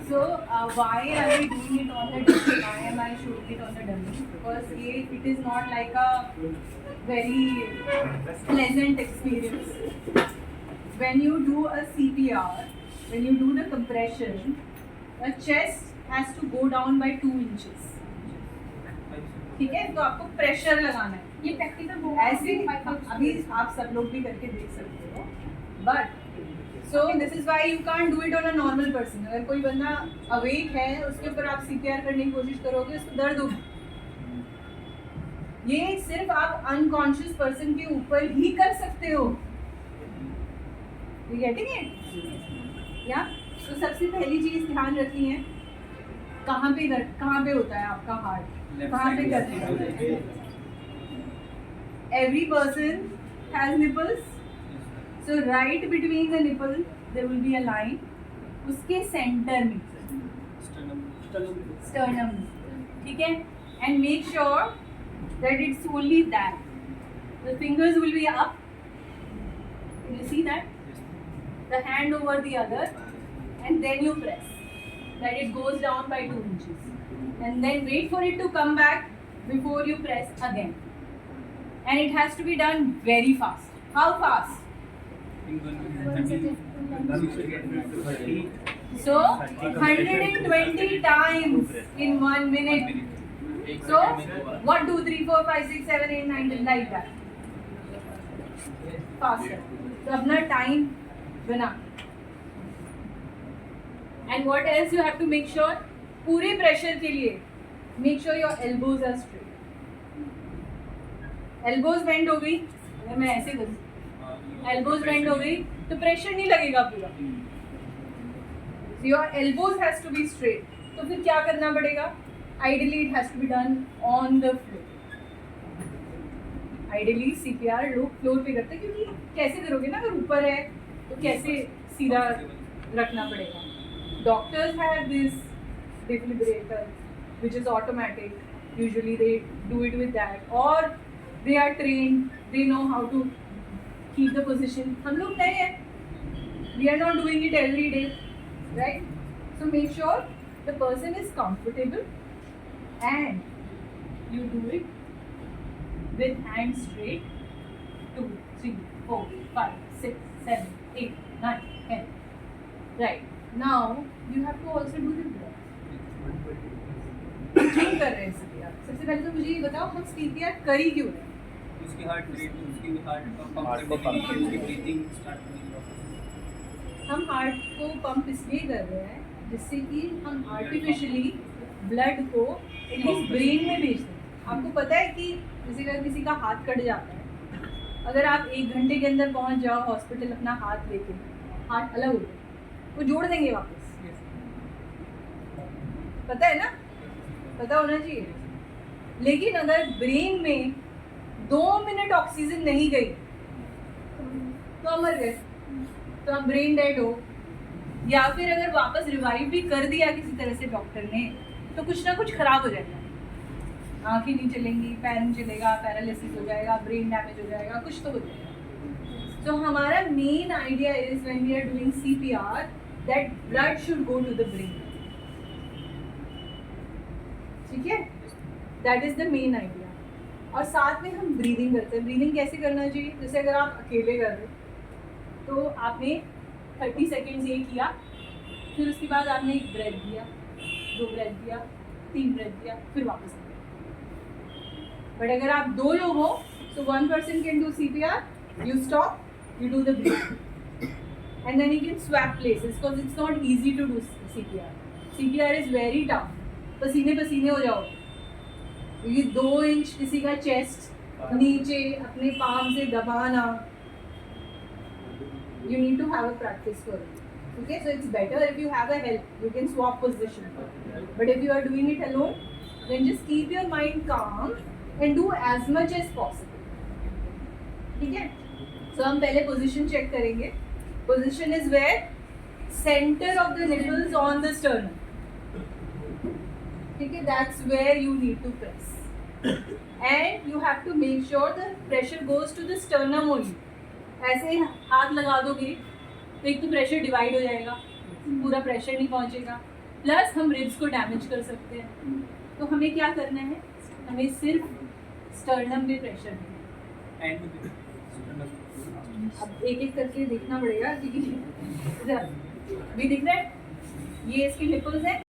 So why are we doing it on the dummy? Why am I showing it on the dummy? Because it is not like a very pleasant experience. When you do a CPR, when you do the compression, the chest has to go down by 2 inches. ठीक है, तो आपको pressure लगाना है. ये practical ऐसे अभी आप सब लोग भी करके देख सकते हो. But so this is why you can't do it on a normal person. अगर कोई बंदा अवेक है उसके ऊपर आप सीपीआर करने की कोशिश करोगे उसको दर्द होगा. ये सिर्फ आप अनकॉन्शियस पर्सन के ऊपर ही कर सकते हो. You getting it? या तो सबसे पहली चीज ध्यान रखनी है कहाँ पे होता है आपका हार्ट, कहाँ पे करते हैं. Every person has nipples. So right between the nipple there will be a line. उसके सेंटर में sternum, ठीक है. And make sure that it's only that. The fingers will be up. You see that? The hand over the other, and then you press. That it goes down by 2 inches. And then wait for it to come back before you press again. And it has to be done very fast. How fast? So 120 times in 1 minute. So 1, 2, 3, 4, 5, 6, 7, 8, 9, 10 like that. Faster. So अपना time बना. And what else you have to make sure? पूरे pressure के लिए make sure your elbows are straight. Elbows bend हो गई. अगर मैं ऐसे करूँ एल्बोज बेंड हो गई तो प्रेशर नहीं लगेगा पूरा. Your elbows has to be straight. तो फिर क्या करना पड़ेगा? Ideally it has to be done on the floor. Ideally CPR लोग फ्लोर पे करते हैं क्योंकि कैसे करोगे ना, अगर ऊपर है तो कैसे सीधा रखना पड़ेगा. Doctors have this defibrillator which is automatic. Usually they do it with that और they are trained, they know how to keep the position. हम लोग नए हैं. We are not doing it every day, right? So make sure the person is comfortable and you do it with hands straight. 2, 3, 4, 5, 6, 7, 8, 9, 10. Right. Now you have to also do the breath. क्यों कर रहे हैं CPR? सबसे पहले तो मुझे ये बताओ हम CPR कर ही क्यों रहे हैं? उसकी हार्ट रेट, उसकी हार्ट को पंप करने के लिए ब्रीथिंग स्टार्ट करने. हम हार्ट को पंप इसलिए कर रहे हैं जिससे कि हम आर्टिफिशियली ब्लड को एटलीस्ट ब्रेन में भेज दें. आपको पता है कि अगर किसी का हाथ कट जाता है, अगर आप 1 घंटे के अंदर पहुंच जाओ हॉस्पिटल अपना हाथ लेके, हाथ अलग हो गया, वो जोड़ देंगे वापस. पता है ना? पता होना चाहिए. लेकिन अगर ब्रेन में 2 मिनट ऑक्सीजन नहीं गई तो आप मर गए, तो आप ब्रेन डेड हो. या फिर अगर वापस रिवाइव भी कर दिया किसी तरह से डॉक्टर ने तो कुछ ना कुछ खराब हो जाएगा. आंखें नहीं चलेंगी, पैर नहीं चलेगा, पैरालिसिस हो जाएगा, ब्रेन डैमेज हो जाएगा, कुछ तो हो जाएगा. तो हमारा main idea is when we are doing CPR that blood should go to the brain. ठीक है, that is the main idea. और साथ में हम ब्रीदिंग करते हैं. ब्रीदिंग कैसे करना चाहिए? जैसे अगर आप अकेले कर रहे हो तो आपने 30 सेकेंड्स ये किया, फिर उसके बाद आपने 1 ब्रेथ दिया, 2 ब्रेथ दिया, 3 ब्रेथ दिया, फिर वापस दिया. बट अगर आप 2 लोग हो तो 1 person can do CPR, you stop, you do the breath and then you can swap places because it's not easy to do CPR. CPR is very tough. पसीने पसीने हो जाओ क्योंकि 2 इंच किसी का चेस्ट नीचे अपने पाम से दबाना. You need to have a practice for it. Okay, so it's better if you have a help. You can swap position. But if you are doing it alone, then just keep your mind calm and do as much as possible. ठीक है? So हम पहले position check करेंगे. Position is where center of the nipples on the sternum. ठीक है, that's where you need to press and you have to make sure the pressure goes to the sternum only. ऐसे हाथ लगा दोगे तो एक तो प्रेशर डिवाइड हो जाएगा, पूरा प्रेशर नहीं पहुंचेगा, प्लस हम रिब्स को डैमेज कर सकते हैं। तो हमें क्या करना है, हमें सिर्फ स्टर्नम में प्रेशर देना है। एंड अब एक एक करके देखना पड़ेगा क्योंकि इधर भी दिख रहा है, ये इसके निपल्स हैं,